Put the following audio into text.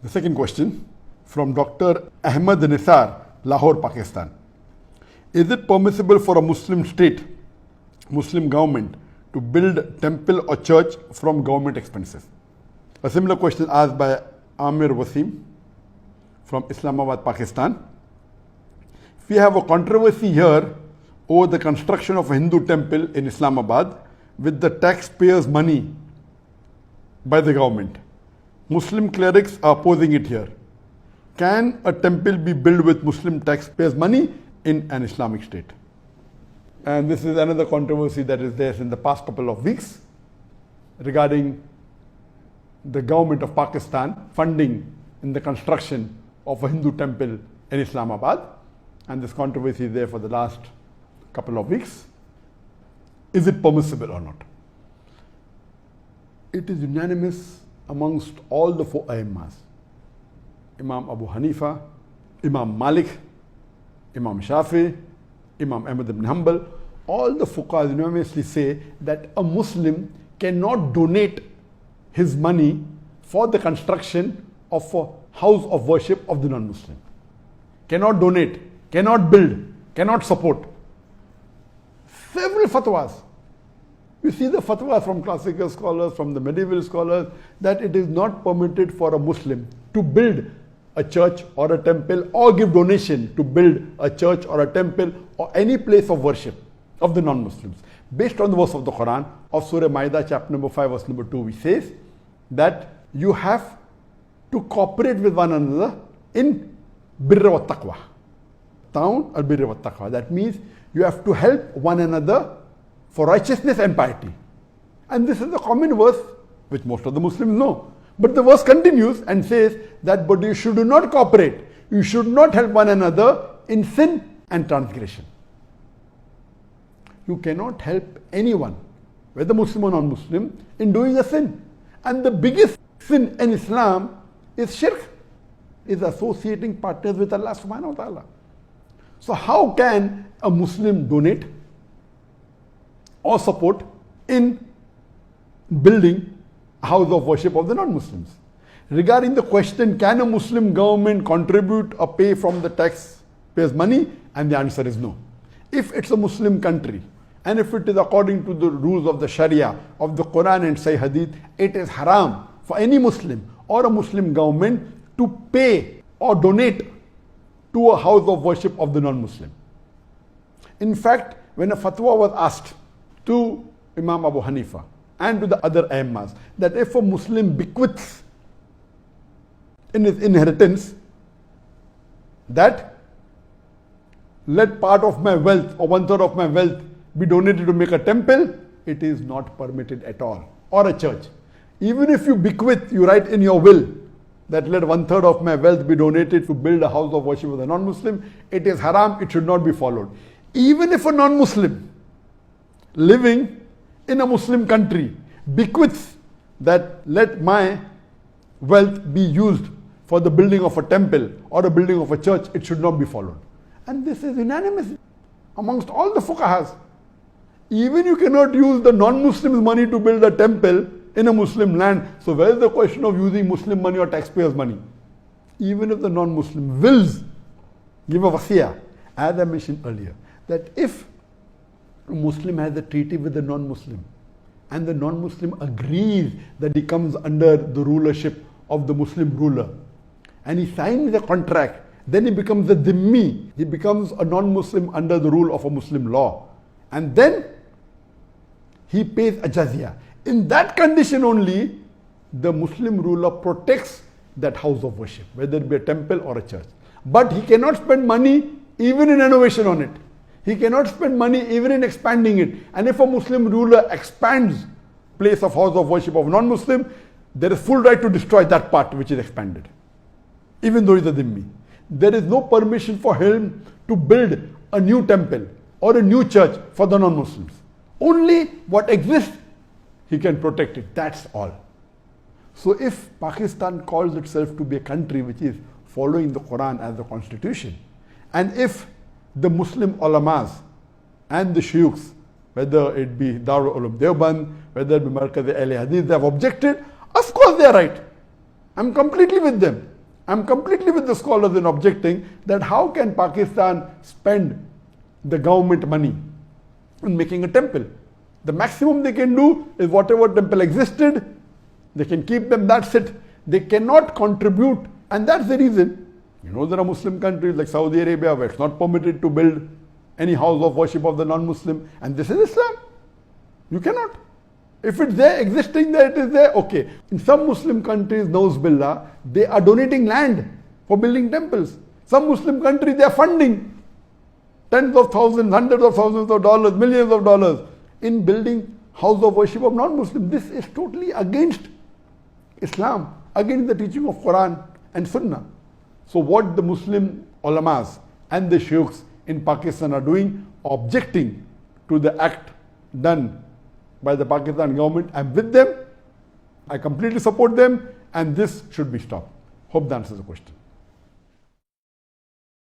The second question from Dr. Ahmed Nisar, Lahore, Pakistan. Is it permissible for a Muslim state, Muslim government, to build temple or church from government expenses? A similar question asked by Amir Wasim from Islamabad, Pakistan. We have a controversy here over the construction of a Hindu temple in Islamabad with the taxpayers' money by the government. Muslim clerics are opposing it here. Can a temple be built with Muslim taxpayers' money in an Islamic state? And this is another controversy that is there in the past couple of weeks regarding the government of Pakistan funding in the construction of a Hindu temple in Islamabad. And this controversy is there for the last couple of weeks. Is it permissible or not? It is unanimous amongst all the four Aimmas. Imam Abu Hanifa, Imam Malik, Imam Shafi, Imam Ahmad ibn Hanbal, all the fuqahas unanimously say that a Muslim cannot donate his money for the construction of a house of worship of the non-Muslim. Cannot donate, cannot build, cannot support. Several fatwas. You see the fatwas from classical scholars, from the medieval scholars, that it is not permitted for a Muslim to build a church or a temple or give donation to build a church or a temple or any place of worship of the non-Muslims. Based on the verse of the Quran of Surah Ma'idah chapter number 5 verse number 2, which says that you have to cooperate with one another in birra wa taqwa. Ta'awun al birra wa taqwa. That means you have to help one another for righteousness and piety. And this is a common verse which most of the Muslims know. But the verse continues and says that but you should not cooperate. You should not help one another in sin and transgression. You cannot help anyone, whether Muslim or non-Muslim, in doing a sin. And the biggest sin in Islam is shirk, is associating partners with Allah subhanahu wa ta'ala. So how can a Muslim donate or support in building a house of worship of the non-Muslims? Regarding the question, can a Muslim government contribute or pay from the taxpayers' money? And the answer is no. If it's a Muslim country, and if it is according to the rules of the Sharia, of the Quran and Sahih Hadith, it is haram for any Muslim or a Muslim government to pay or donate to a house of worship of the non-Muslim. In fact, when a fatwa was asked to Imam Abu Hanifa and to the other Aimmas that if a Muslim bequeaths in his inheritance that let part of my wealth or 1/3 of my wealth be donated to make a temple, it is not permitted at all, or a church. Even if you bequeath, you write in your will that let 1/3 of my wealth be donated to build a house of worship with a non-Muslim, it is haram, it should not be followed. Even if a non-Muslim living in a Muslim country bequeaths that let my wealth be used for the building of a temple or the building of a church, it should not be followed. And this is unanimous amongst all the fuqahas. Even you cannot use the non-Muslims' money to build a temple in a Muslim land. So where is the question of using Muslim money or taxpayers' money? Even if the non-Muslim wills give a wasiyah, as I mentioned earlier, that if a Muslim has a treaty with the non-Muslim and the non-Muslim agrees that he comes under the rulership of the Muslim ruler and he signs the contract, then he becomes a dhimmi, he becomes a non-Muslim under the rule of a Muslim law, and then he pays a jizya. In that condition only, the Muslim ruler protects that house of worship, whether it be a temple or a church. But he cannot spend money even in renovation on it. He cannot spend money even in expanding it. And if a Muslim ruler expands place of house of worship of non-Muslim, there is full right to destroy that part which is expanded, even though he is a dhimmi. There is no permission for him to build a new temple or a new church for the non-Muslims. Only what exists, he can protect it. That's all. So if Pakistan calls itself to be a country which is following the Quran as the constitution, and if the Muslim ulamas and the shuyukhs, whether it be Darul Ulum Deoband, whether it be Markaz Ahl Hadith, they have objected, of course they are right. I'm completely with them. I'm completely with the scholars in objecting that how can Pakistan spend the government money in making a temple? The maximum they can do is whatever temple existed, they can keep them, that's it. They cannot contribute, and that's the reason. You know, there are Muslim countries like Saudi Arabia where it's not permitted to build any house of worship of the non-Muslim, and this is Islam. You cannot. If it's there, existing there, it is there, okay. In some Muslim countries, Nauzubillah, they are donating land for building temples. Some Muslim countries, they are funding tens of thousands, hundreds of thousands of dollars, millions of dollars in building house of worship of non-Muslims. This is totally against Islam, against the teaching of Quran and Sunnah. So what the Muslim ulamas and the sheikhs in Pakistan are doing, objecting to the act done by the Pakistan government, I'm with them, I completely support them, and this should be stopped. Hope that answers the question.